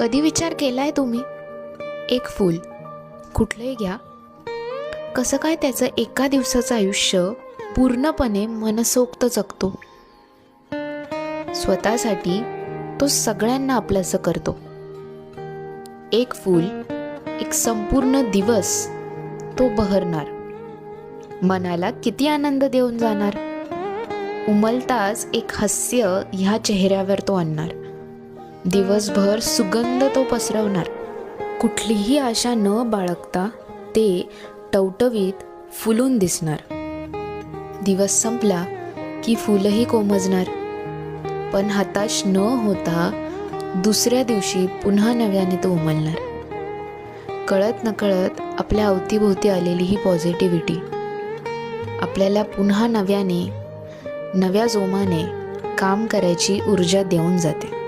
कधी विचार केलाय तुम्ही? एक फूल कुठलंही घ्या, कसं काय त्याचं एका दिवसाचं आयुष्य पूर्णपणे मनसोक्त जगतो. स्वतःसाठी तो सगळ्यांना आपलंसं करतो. एक फूल एक संपूर्ण दिवस तो बहरणार, मनाला किती आनंद देऊन जाणार. उमलताच एक हास्य ह्या चेहऱ्यावर तो आणणार. दिवसभर सुगंध तो पसरवणार. कुठलीही आशा न बाळगता ते टवटवीत फुलून दिसणार. दिवस संपला की फुलही कोमजणार, पण हताश न होता दुसऱ्या दिवशी पुन्हा नव्याने तो उमलणार. कळत नकळत आपल्या अवतीभोवती आलेली ही पॉझिटिव्हिटी आपल्याला पुन्हा नव्याने नव्या जोमाने काम करायची ऊर्जा देऊन जाते.